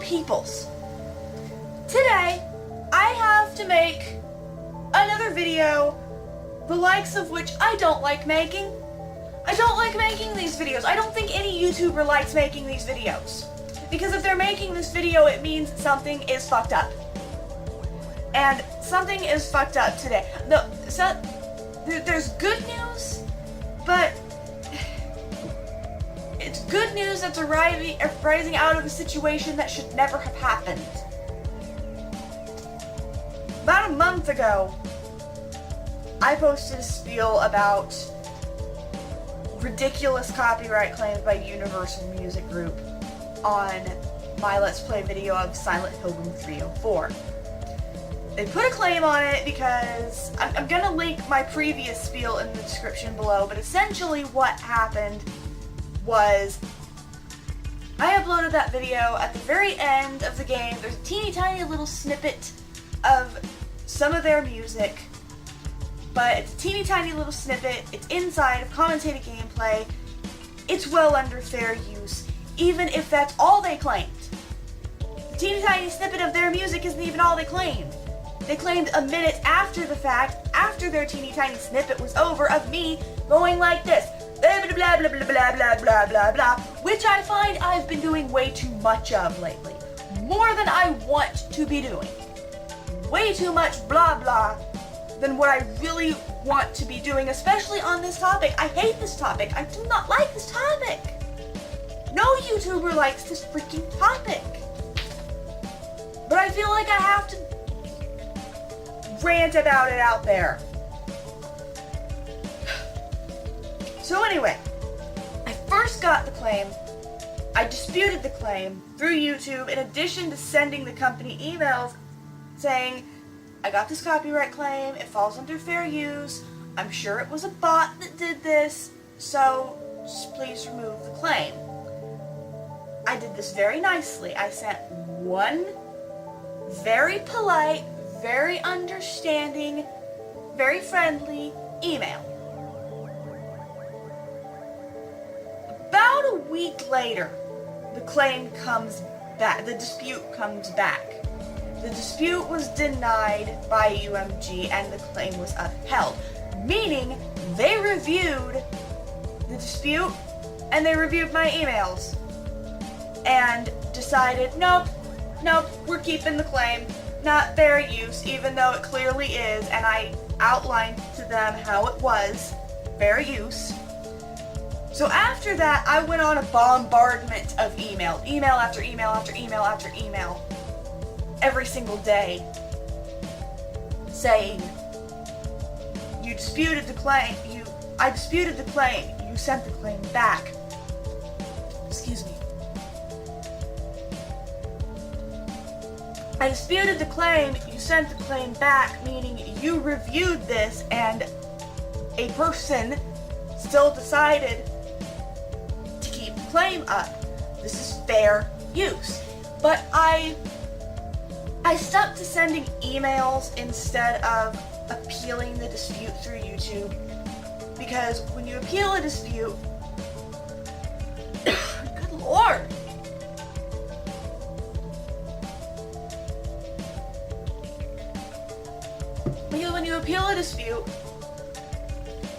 peoples. Today, I have to make another video, the likes of which I don't like making. I don't like making these videos. I don't think any YouTuber likes making these videos. Because if they're making this video, it means something is fucked up. And something is fucked up today. There's good news, but it's good news that's arising out of a situation that should never have happened. About a month ago, I posted a spiel about ridiculous copyright claims by Universal Music Group on my Let's Play video of Silent Hill 304. They put a claim on it because I'm gonna link my previous spiel in the description below, but essentially what happened was I uploaded that video at the very end of the game. There's a teeny tiny little snippet of some of their music, but it's a teeny tiny little snippet. It's inside of commentated gameplay. It's well under fair use, even if that's all they claimed. The teeny tiny snippet of their music isn't even all they claimed. They claimed a minute after the fact, after their teeny tiny snippet was over, of me going like this, blah blah blah blah blah blah blah blah blah blah, which I find I've been doing way too much of lately. More than I want to be doing. Way too much blah blah than what I really want to be doing, especially on this topic. I hate this topic. I do not like this topic. No YouTuber likes this freaking topic. But I feel like I have to rant about it out there. So anyway, I first got the claim. I disputed the claim through YouTube in addition to sending the company emails saying, I got this copyright claim, it falls under fair use, I'm sure it was a bot that did this, so just please remove the claim. I did this very nicely. I sent one very polite, very understanding, very friendly email. About a week later, the claim comes back, the dispute comes back. The dispute was denied by UMG and the claim was upheld, meaning they reviewed the dispute and they reviewed my emails and decided, nope, we're keeping the claim. Not fair use, even though it clearly is, and I outlined to them how it was fair use. So after that, I went on a bombardment of email after email after email after email, every single day, saying, you disputed the claim, I disputed the claim, you sent the claim back. Excuse me. I disputed the claim, you sent the claim back, meaning you reviewed this and a person still decided to keep the claim up. This is fair use. But I stuck to sending emails instead of appealing the dispute through YouTube, because when you appeal a dispute, good lord, when you appeal a dispute,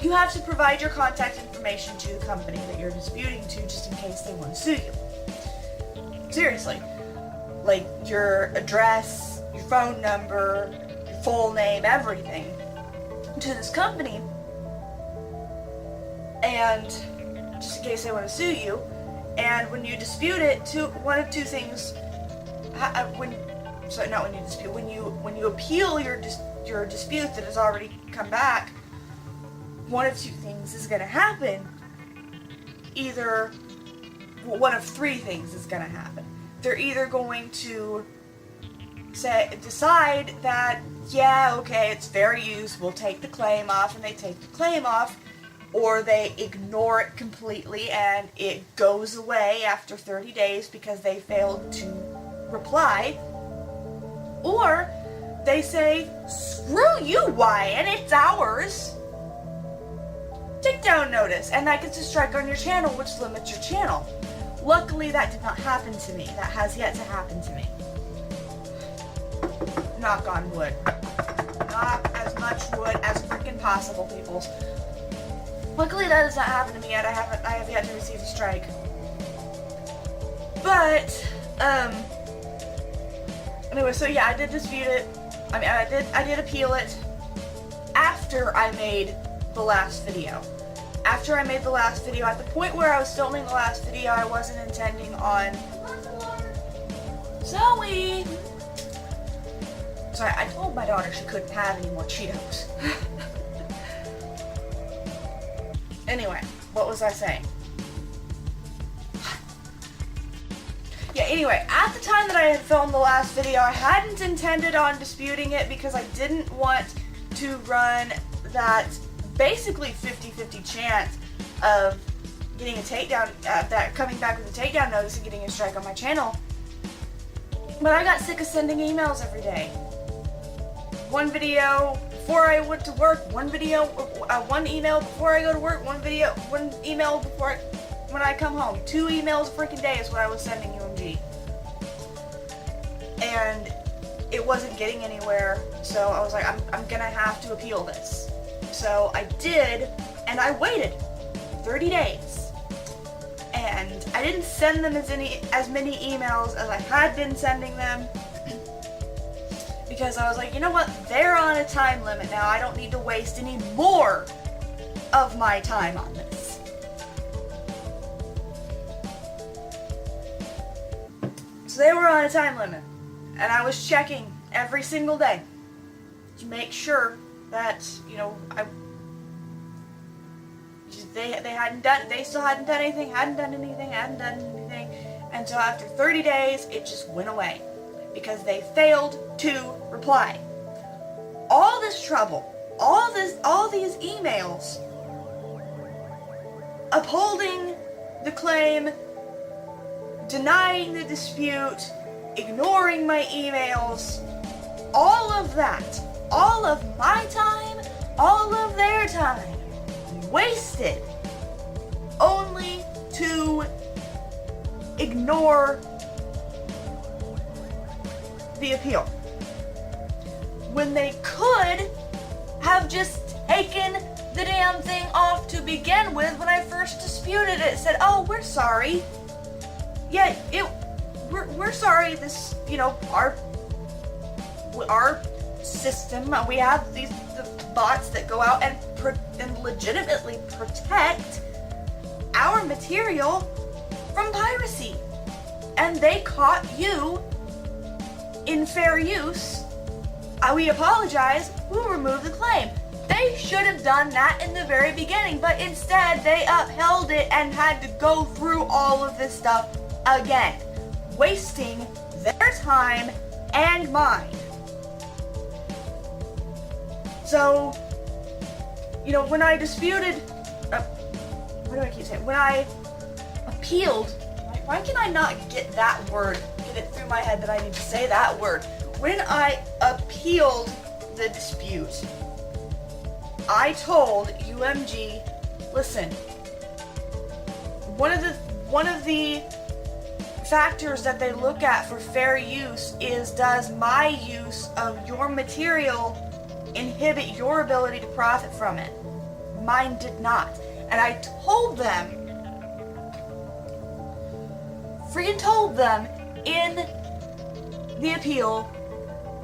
you have to provide your contact information to the company that you're disputing to, just in case they want to sue you. Seriously. Like your address, your phone number, your full name, everything to this company. And just in case they want to sue you. And when you dispute it, one of two things. When you appeal your dispute that has already come back, one of two things is going to happen. Either, well, one of three things is going to happen. They're either going to decide that, yeah, okay, it's fair use, we'll take the claim off, and they take the claim off, or they ignore it completely and it goes away after 30 days because they failed to reply, or they say, screw you, Wyan, it's ours. Take down notice, and that gets a strike on your channel, which limits your channel. Luckily, that did not happen to me. That has yet to happen to me. Knock on wood. Knock as much wood as freaking possible, peoples. Luckily, that has not happened to me yet. I have yet to receive a strike. But, anyway, so yeah, I did dispute it. I mean, I did appeal it after I made the last video. After I made the last video, at the point where I was filming the last video, I wasn't intending on... Zoe! So I told my daughter she couldn't have any more Cheetos. Anyway, what was I saying? Yeah, anyway, at the time that I had filmed the last video, I hadn't intended on disputing it because I didn't want to run that basically 50-50 chance of getting a takedown, that coming back with a takedown notice and getting a strike on my channel. But I got sick of sending emails every day. One video before I went to work, one email before I go to work, one email before when I come home. 2 emails a freaking day is what I was sending UMG. And it wasn't getting anywhere, so I was like, I'm gonna have to appeal this. So I did, and I waited 30 days. And I didn't send them as many emails as I had been sending them. Because I was like, you know what, they're on a time limit now. I don't need to waste any more of my time on this. So they were on a time limit. And I was checking every single day to make sure that, you know, they still hadn't done anything, hadn't done anything. And so after 30 days, it just went away. Because they failed to reply. All this trouble, all these emails, upholding the claim, denying the dispute, ignoring my emails, all of that, all of my time, all of their time, wasted, only to ignore the appeal. When they could have just taken the damn thing off to begin with when I first disputed it. Said, oh, we're sorry. Yeah, we're sorry, this, you know, our system, we have the bots that go out and legitimately protect our material from piracy. And they caught you in fair use. We apologize, we'll remove the claim. They should have done that in the very beginning, but instead they upheld it and had to go through all of this stuff again, wasting their time and mine. So, you know, when I disputed, what do I keep saying? When I appealed, why can I not get that word, get it through my head that I need to say that word? When I appealed the dispute, I told UMG, listen, one of the factors that they look at for fair use is, does my use of your material inhibit your ability to profit from it? Mine did not. And I told them, freaking told them in the appeal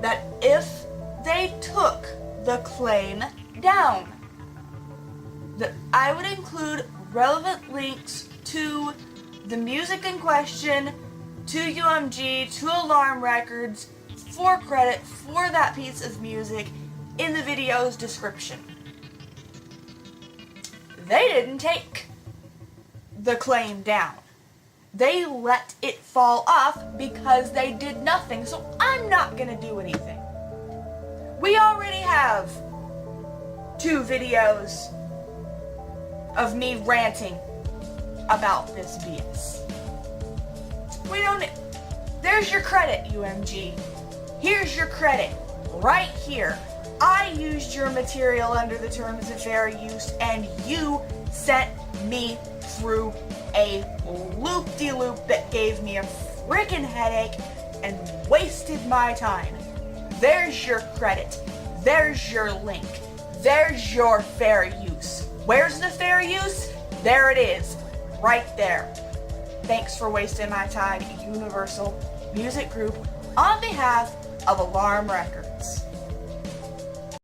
that if they took the claim down, that I would include relevant links to the music in question, to UMG, to Alarm Records, for credit for that piece of music in the video's description. They didn't take the claim down. They let it fall off because they did nothing, so I'm not gonna do anything. We already have 2 videos of me ranting about this BS. We don't... There's your credit, UMG. Here's your credit. Right here. I used your material under the terms of fair use, and you sent me through a loop-de-loop that gave me a freaking headache and wasted my time. There's your credit. There's your link. There's your fair use. Where's the fair use? There it is. Right there. Thanks for wasting my time, Universal Music Group, on behalf of Alarm Records.